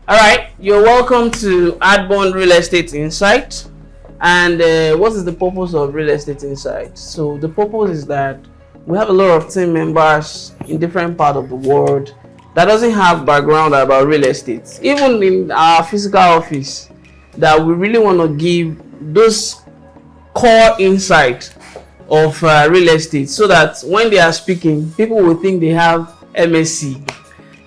All right, you're welcome to Adbond Real Estate Insight. And what is the purpose of Real Estate Insight? So the purpose is that we have a lot of team members in different parts of the world that doesn't have background about real estate, even in our physical office, that we really want to give those core insight of real estate, so that when they are speaking, people will think they have MSc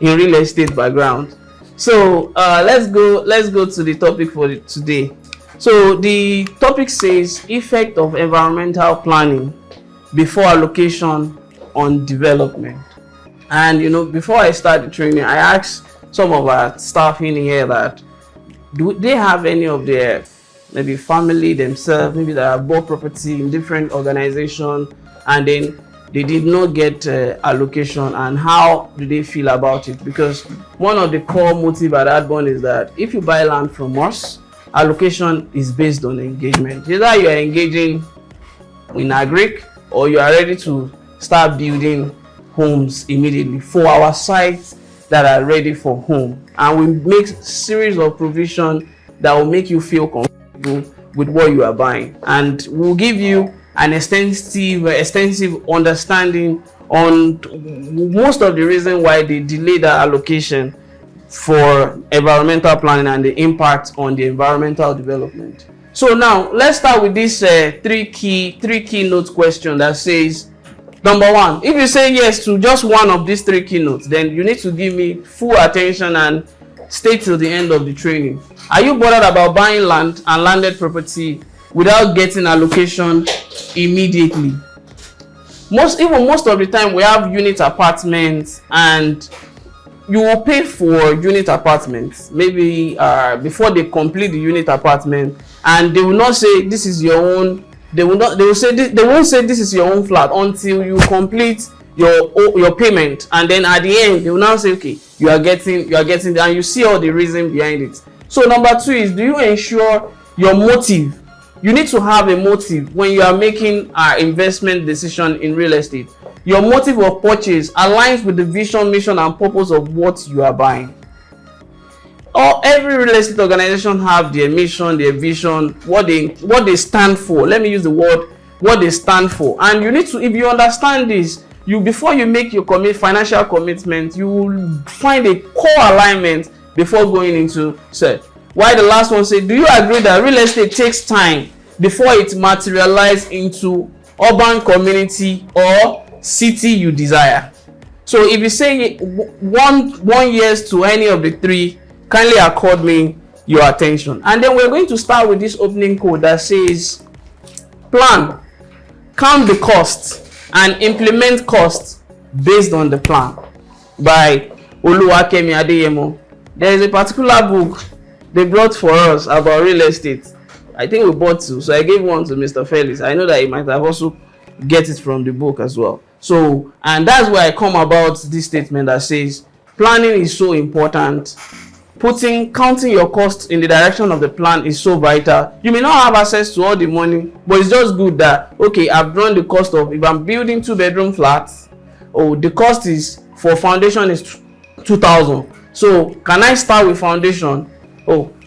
in real estate background. So let's go to the topic for today. So the topic says effect of environmental planning before allocation on development. And before I start the training, I asked some of our staff in here that do they have any of their maybe family themselves, maybe that have bought property in different organizations, and then they did not get allocation, and how do they feel about it? Because one of the core motive at Adbond is that if you buy land from us, allocation is based on engagement. Either you are engaging in agric or you are ready to start building homes immediately for our sites that are ready for home, and we make series of provision that will make you feel comfortable with what you are buying, and we'll give you an extensive understanding on most of the reason why they delay the allocation for environmental planning and the impact on the environmental development. So now let's start with this three keynote question that says, number one, if you say yes to just one of these three keynotes, then you need to give me full attention and stay till the end of the training. Are you bothered about buying land and landed property without getting allocation immediately? Most of the time we have unit apartments, and you will pay for unit apartments maybe before they complete the unit apartment, and they will not say this is your own. They won't say this is your own flat until you complete your payment, and then at the end they will now say, okay, you are getting, and you see all the reason behind it. So number two is, do you ensure your motive? You need to have a motive when you are making an investment decision in real estate. Your motive of purchase aligns with the vision, mission, and purpose of what you are buying. Every real estate organization have their mission, their vision, what they stand for. Let me use the word what they stand for. And you need to, if you understand this, before you make your financial commitment, you will find a core alignment before going into search. Why the last one say, do you agree that real estate takes time before it materializes into urban community or city you desire? So if you say one yes to any of the three, kindly accord me your attention. And then we're going to start with this opening code that says, plan, count the cost, and implement cost based on the plan, by Oluwagbemiga Adekoya. There is a particular book they brought for us about real estate. I think we bought two, so I gave one to Mr. Felix. I know that he might have also get it from the book as well. So, and that's where I come about this statement that says planning is so important. Counting your costs in the direction of the plan is so vital. You may not have access to all the money, but it's just good that, okay, I've drawn the cost of, if I'm building 2-bedroom flats, the cost is for foundation is 2,000. So can I start with foundation?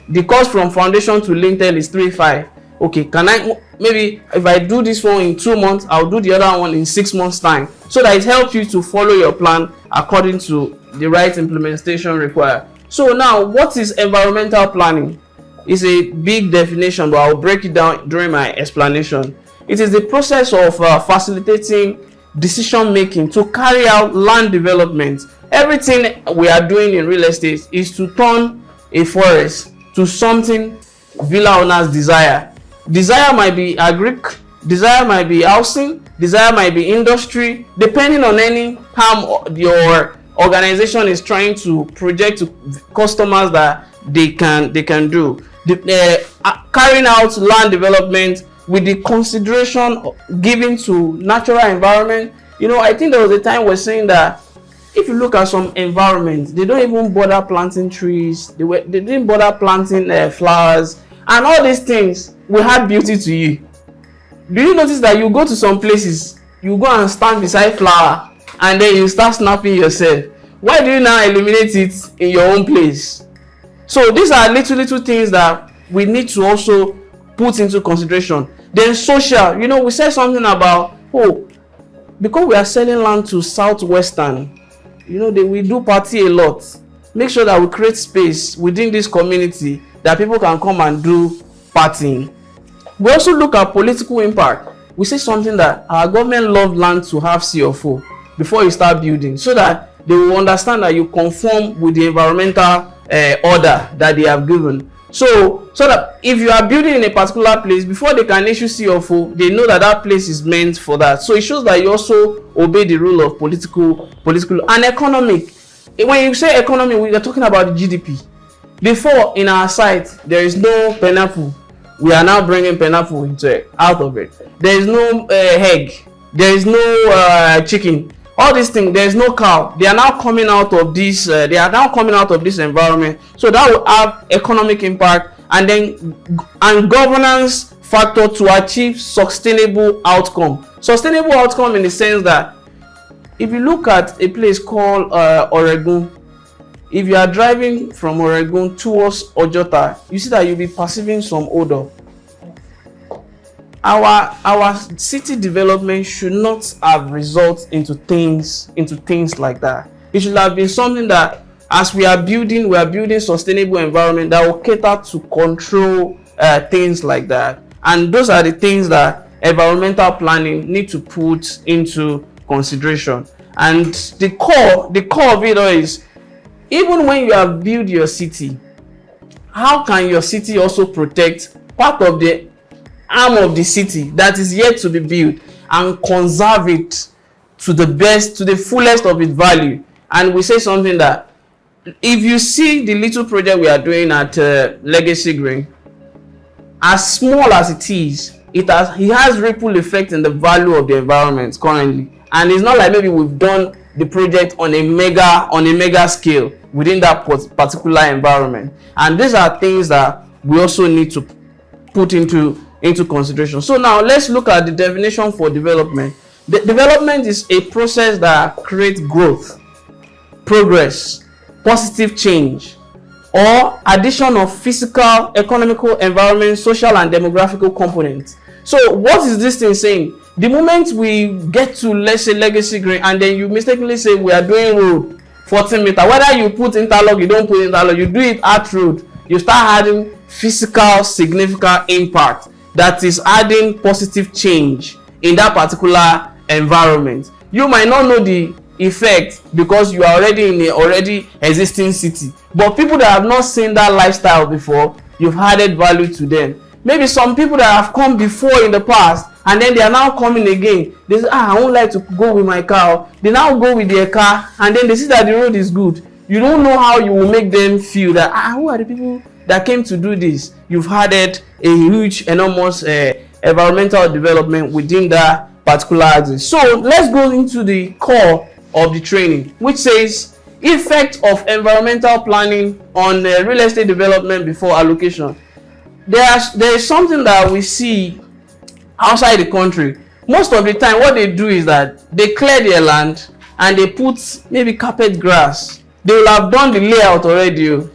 The cost from foundation to lintel is 3,500. Okay, can I maybe if I do this one in 2 months, I'll do the other one in 6 months time, so that it helps you to follow your plan according to the right implementation required. So now, what is environmental planning? It's a big definition, but I'll break it down during my explanation. It is the process of facilitating decision making to carry out land development. Everything we are doing in real estate is to turn a forest to something villa owners desire. Desire might be agric, desire might be housing, desire might be industry, depending on any harm your organization is trying to project to customers that they can do. Carrying out land development with the consideration given to natural environment. I think there was a time we're saying that if you look at some environments, they don't even bother planting trees. They didn't bother planting flowers, and all these things will add beauty to you. Do you notice that you go to some places, you go and stand beside flower, and then you start snapping yourself? Why do you now eliminate it in your own place? So these are little things that we need to also put into consideration. Then social, we said something about, because we are selling land to Southwestern, we do party a lot. Make sure that we create space within this community that people can come and do partying. We also look at political impact. We say something that our government love land to have CFO before you start building, so that they will understand that you conform with the environmental order that they have given. So that if you are building in a particular place, before they can issue CFO, they know that that place is meant for that. So it shows that you also obey the rule of political and economic. When you say economy, we are talking about GDP. Before, in our site, there is no pineapple. We are now bringing pineapple out of it. There is no egg. There is no chicken. All these things, there is no cow. They are now coming out of this. They are now coming out of this environment. So that will have economic impact, and governance factor to achieve sustainable outcome. Sustainable outcome in the sense that if you look at a place called Oregon, if you are driving from Oregon towards Ojota, you see that you'll be perceiving some odor. Our city development should not have resulted into things like that. It should have been something that, as we are building sustainable environment that will cater to control things like that. And those are the things that environmental planning need to put into consideration. And the core of it all is, even when you have built your city, how can your city also protect part of the arm of the city that is yet to be built and conserve it to the fullest of its value? And we say something that, if you see the little project we are doing at Legacy Green, as small as it is, it has ripple effect in the value of the environment currently. And it's not like maybe we've done the project on a mega scale within that particular environment. And these are things that we also need to put into consideration. So now let's look at the definition for development. Development is a process that creates growth, progress, positive change, or addition of physical, economical, environment, social, and demographical components. So what is this thing saying? The moment we get to, let's say, Legacy Green, and then you mistakenly say we are doing road 14 meters, whether you put interlock, you don't put interlock, you do it at road, you start adding physical significant impact that is adding positive change in that particular environment. You might not know the effect because you are already in a already existing city, but people that have not seen that lifestyle before, you've added value to them. Maybe some people that have come before in the past, and then they are now coming again. They say, I won't like to go with my car. They now go with their car, and then they see that the road is good. You don't know how you will make them feel that, who are the people that came to do this? You've added a huge, enormous environmental development within that particular axis. So let's go into the core of the training, which says effect of environmental planning on real estate development before allocation. There is something that we see outside the country. Most of the time what they do is that they clear their land and they put maybe carpet grass. They will have done the layout already,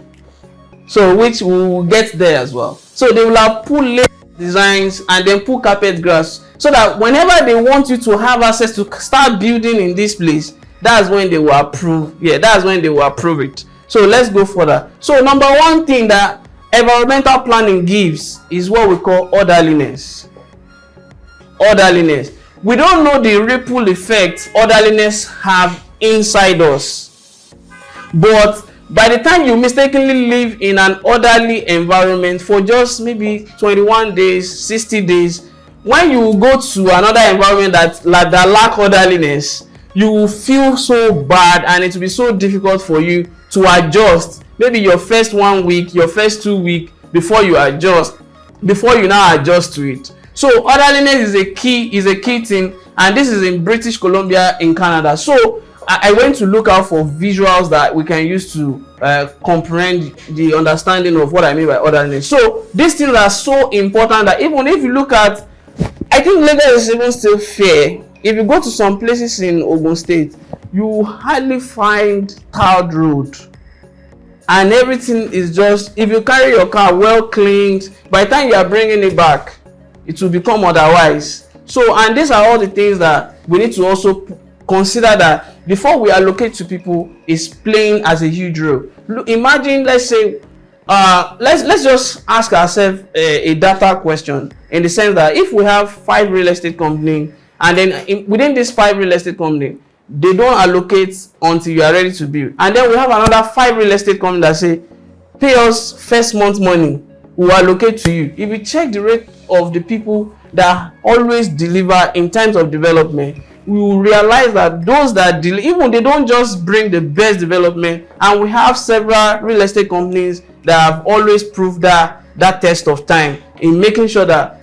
so which we will get there as well. So they will have put layout designs and then put carpet grass, so that whenever they want you to have access to start building in this place, that's when they will approve. That's when they will approve it. So let's go further. So number one thing that environmental planning gives is what we call orderliness. We don't know the ripple effect orderliness have inside us, but by the time you mistakenly live in an orderly environment for just maybe 21 days, 60 days, when you go to another environment that lack orderliness, you will feel so bad, and it will be so difficult for you to adjust. Maybe your first 1 week, your first 2 weeks before you now adjust to it. So orderliness is a key thing, and this is in British Columbia in Canada. So I went to look out for visuals that we can use to comprehend the understanding of what I mean by orderliness. So these things are so important that even if you look at, I think Lagos is even still fair. If you go to some places in Ogun State, you hardly find tarred road. and everything is just, if you carry your car well cleaned, by the time you are bringing it back, it will become otherwise. So, and these are all the things that we need to also consider, that before we allocate to people is playing as a huge role. Imagine, let's say, let's just ask ourselves a data question, in the sense that if we have 5 real estate companies, and then within these 5 real estate companies, they don't allocate until you are ready to build, and then we have another 5 real estate companies that say, pay us first month money, we will allocate to you. If you check the rate of the people that always deliver in terms of development, we will realize that those that even they don't just bring the best development, and we have several real estate companies that have always proved that test of time in making sure that,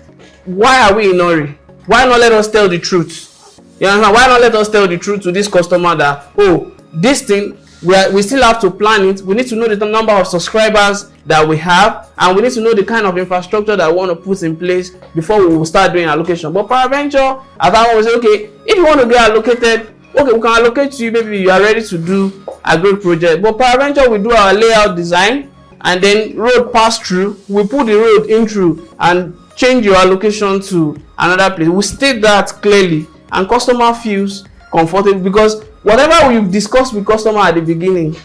why are we in a hurry? Why not let us tell the truth? You understand? Why not let us tell the truth to this customer that, oh, this thing, we still have to plan it. We need to know the number of subscribers that we have, and we need to know the kind of infrastructure that we want to put in place before we will start doing allocation. But peradventure, as I always say, okay, if you want to get allocated, okay, we can allocate to you, maybe you are ready to do a great project. But peradventure, we do our layout design, and then road pass through, we put the road in through and change your allocation to another place. We state that clearly, and customer feels comfortable, because whatever we've discussed with customer at the beginning,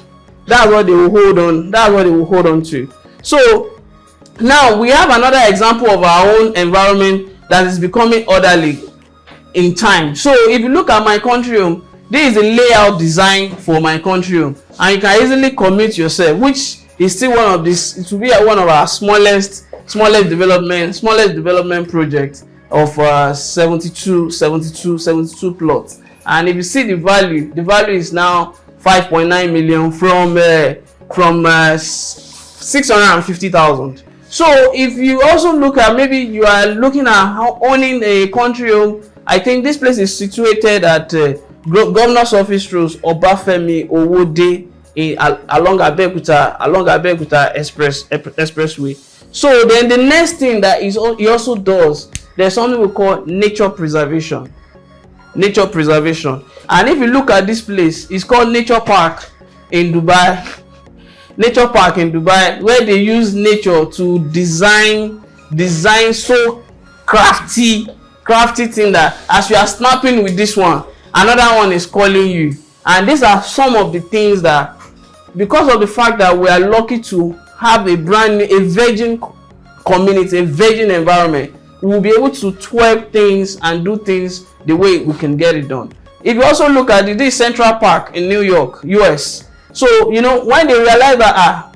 that's what they will hold on. That's what they will hold on to. So now we have another example of our own environment that is becoming orderly in time. So if you look at my country home, this is a layout design for my country home, and you can easily commit yourself, which is still one of this. It will be one of our smallest development project of 72 plots. And if you see the value is now 5.9 million from 650,000. So if you also look at, maybe you are looking at how owning a country home, I think this place is situated at Governor's Office Road, Obafemi Owode, along Abeokuta Expressway. So then the next thing that he also does, there's something we call nature preservation. And if you look at this place, it's called Nature Park in Dubai, where they use nature to design so crafty thing that as you are snapping with this one, another one is calling you. And these are some of the things that, because of the fact that we are lucky to have a virgin community, a virgin environment, we will be able to twerk things and do things the way we can get it done. If you also look at this Central Park in New York, US, so you know, when they realize that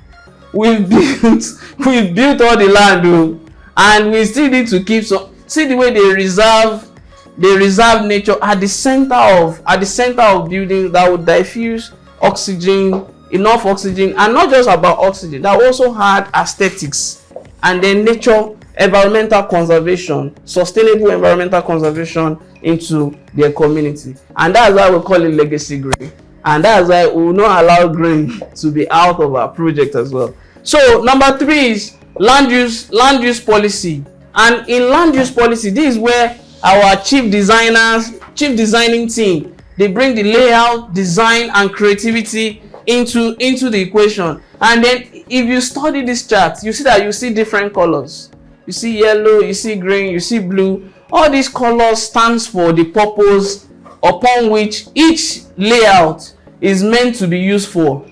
we've built all the land, and we still need to keep see the way they reserve nature at the center of buildings that would diffuse enough oxygen, and not just about oxygen, that also had aesthetics, and then nature, environmental conservation, sustainable environmental conservation into their community. And that's why we call it legacy green, and that's why we will not allow green to be out of our project as well. So number 3 is land use policy. And in land use policy, this is where our chief designing team, they bring the layout, design, and creativity into the equation. And then if you study this chart, you see that you see different colors. You see yellow, you see green, you see blue. All these colors stands for the purpose upon which each layout is meant to be used for.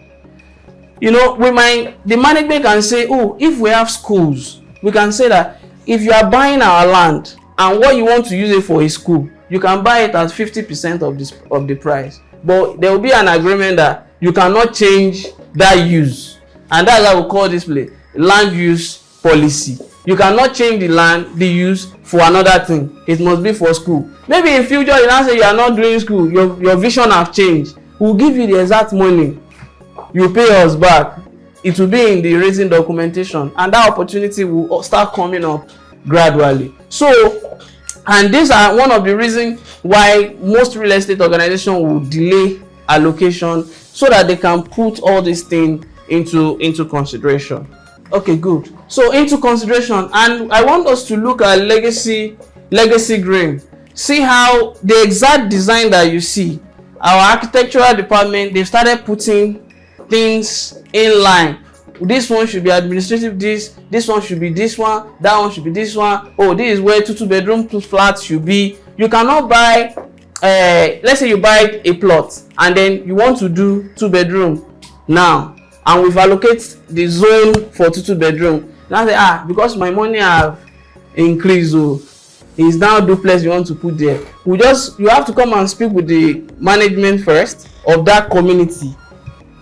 You know, the management can say, oh, if we have schools, we can say that if you are buying our land and what you want to use it for is school, you can buy it at 50% of the price. But there will be an agreement that you cannot change that use. And that's why we call this place land use policy. You cannot change the use for another thing. It must be for school. Maybe in future you now say you are not doing school, your vision have changed. We'll give you the exact money. You pay us back. It will be in the raising documentation, and that opportunity will start coming up gradually. So, and these are one of the reasons why most real estate organizations will delay allocation, so that they can put all these things into consideration. Okay, good. So into consideration, and I want us to look at legacy green. See how the exact design that you see, our architectural department, they started putting things in line. This one should be administrative, this one should be this one, that one should be this one. Oh, this is where 2 bedroom flat should be. You cannot buy let's say you buy a plot and then you want to do 2 bedroom now, and we've allocated the zone for 2 bedroom. Now say, because my money have increased, is now duplex you want to put there. You have to come and speak with the management first of that community,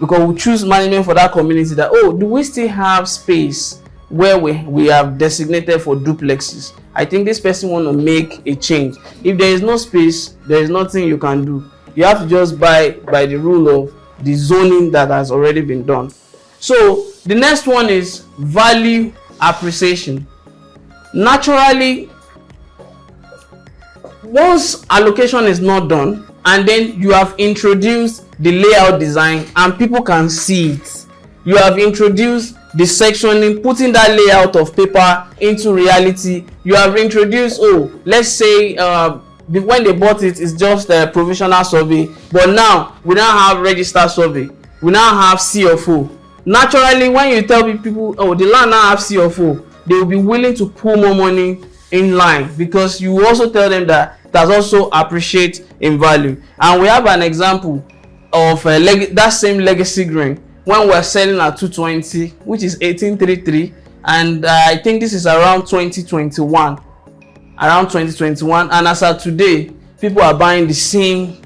because we choose management for that community, that do we still have space where we have designated for duplexes. I think this person want to make a change. If there is no space, there is nothing you can do. You have to just buy by the rule of the zoning that has already been done. So the next one is value appreciation. Naturally, once allocation is not done and then you have introduced the layout design and people can see it, you have introduced the sectioning, putting that layout of paper into reality. You have introduced, let's say when they bought it, it's just a provisional survey, but now we now have registered survey, we now have CFO. Naturally, when you tell people, the land now have CFO, they will be willing to put more money in line, because you also tell them that it has also appreciate in value. And we have an example of that same legacy green when we're selling at 220, which is 1833, and I think this is around 2021, and as of today, people are buying the same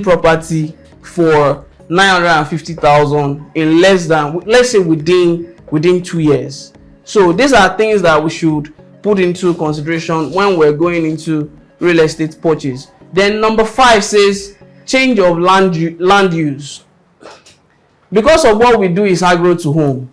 property for 950,000 in less than, let's say, within 2 years. So these are things that we should put into consideration when we're going into real estate purchase. Then number 5 says change of land use. Because of what we do is agro to home,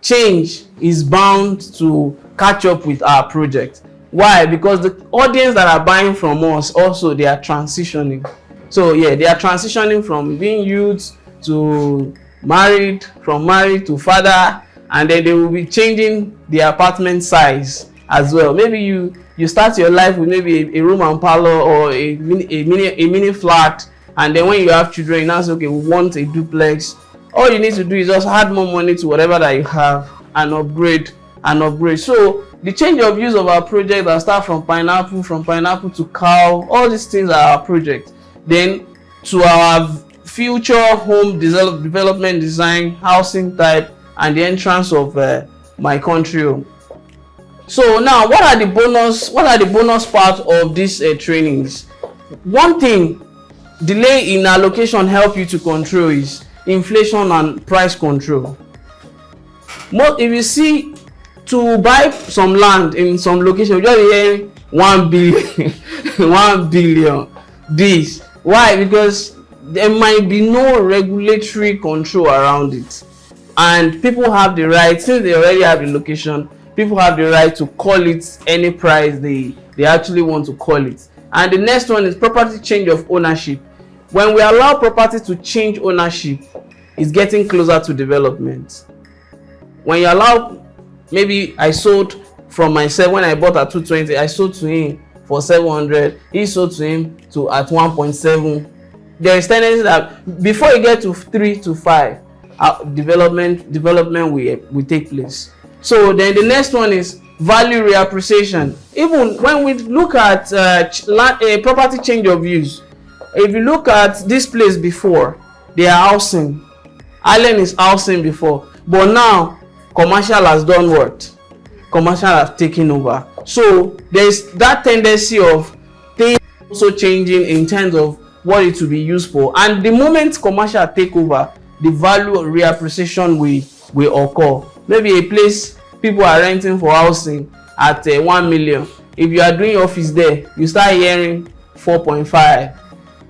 change is bound to catch up with our project. Why? Because the audience that are buying from us also, they are transitioning. So yeah, they are transitioning from being youth to married, from married to father, and then they will be changing the apartment size as well. Maybe you start your life with maybe a room and parlor or a mini flat, and then when you have children, you now say, okay, we want a duplex. All you need to do is just add more money to whatever that you have and upgrade. So the change of use of our project that start from pineapple to cow, all these things are our project. Then to our future home development design, housing type, and the entrance of my country home. So now, what are the bonus part of these trainings? One thing delay in allocation help you to control is inflation and price control. If you see, to buy some land in some location, you just hear 1 billion 1 billion this. Why? Because there might be no regulatory control around it, and people have the right, since they already have the location, people have the right to call it any price they actually want to call it. And the next one is property change of ownership. When we allow property to change ownership, it's getting closer to development. When you allow, maybe I sold from myself, when I bought at 220, I sold to him for 700, he sold to him at 1.7. There is tendency that before you get to 3 to 5, development will take place. So then the next one is value reappreciation. Even when we look at a property change of use, if you look at this place before, they are housing. Island is housing before, but now commercial has done what? Commercial has taken over. So there is that tendency of things also changing in terms of what it will be used for. And the moment commercial take over, the value of reappreciation will occur. Maybe a place people are renting for housing at 1 million. If you are doing office there, you start hearing 4.5.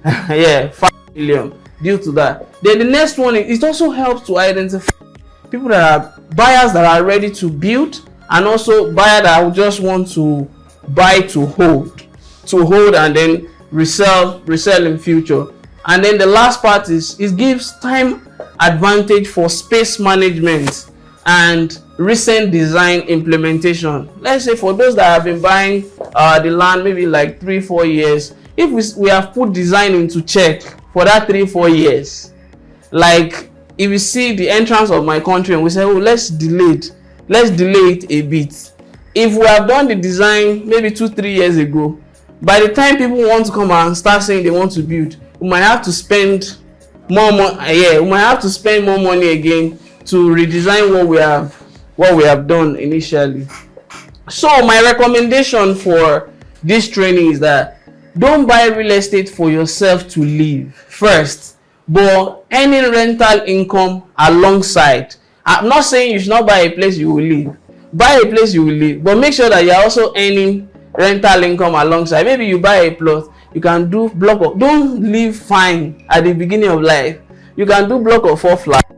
yeah, 5 million due to that. Then the next one is, it also helps to identify people that are buyers that are ready to build, and also buyers that just want to buy to hold and then resell in future. And then the last part is, it gives time advantage for space management and recent design implementation. Let's say for those that have been buying the land maybe like 3-4 years, if we have put design into check for that 3-4 years, like if you see the entrance of my country and we say, oh, let's delay it a bit. If we have done the design maybe 2-3 years ago, by the time people want to come and start saying they want to build, we might have to spend more money. We might have to spend more money again to redesign what we have done initially. So my recommendation for this training is that don't buy real estate for yourself to live first, but any rental income alongside. I'm not saying you should not buy a place you will live. Buy a place you will live, but make sure that you're also earning rental income alongside. Maybe you buy a plot, you can do block of, don't live fine at the beginning of life. You can do block of 4 flats,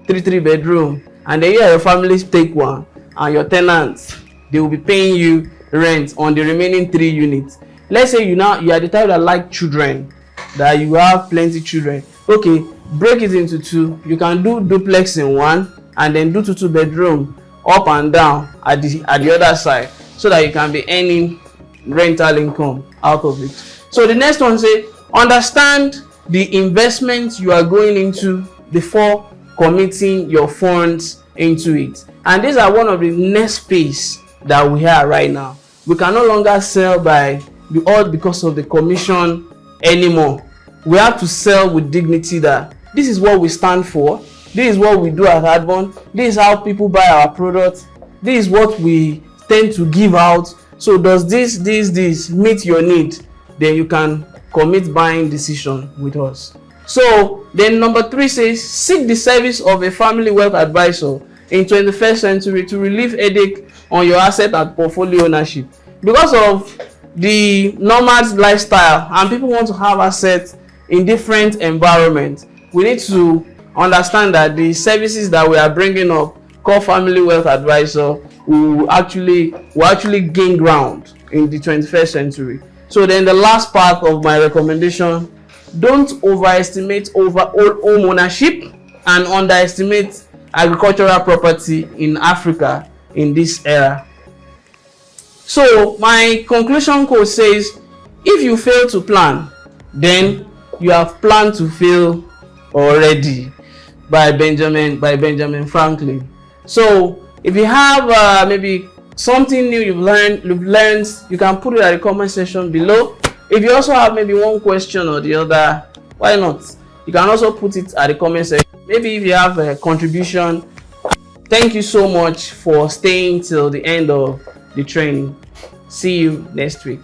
3 bedroom, and then your family take one, and your tenants, they will be paying you rent on the remaining 3 units. Let's say you are the type that like children, that you have plenty children. Okay, break it into 2. You can do duplex in 1 and then do 2 bedroom up and down at the other side, so that you can be earning rental income out of it. So the next one say, understand the investment you are going into before committing your funds into it. And these are one of the next phase that we are right now. We can no longer sell because of the commission anymore. We have to sell with dignity, that this is what we stand for, this is what we do at Adbond, this is how people buy our products, this is what we tend to give out. So does this meet your need? Then you can commit buying decision with us. So then number 3 says, seek the service of a family wealth advisor in 21st century to relieve headache on your asset and portfolio ownership. Because of the nomad lifestyle and people want to have assets in different environments, we need to understand that the services that we are bringing up, called family wealth advisor, will actually gain ground in the 21st century. So then the last part of my recommendation, don't overestimate home ownership and underestimate agricultural property in Africa in this era. So my conclusion quote says, if you fail to plan, then you have planned to fail already, by Benjamin Franklin. So if you have maybe something new you've learned, you can put it at the comment section below. If you also have maybe one question or the other, why not? You can also put it at the comment section. Maybe if you have a contribution. Thank you so much for staying till the end of the training. See you next week.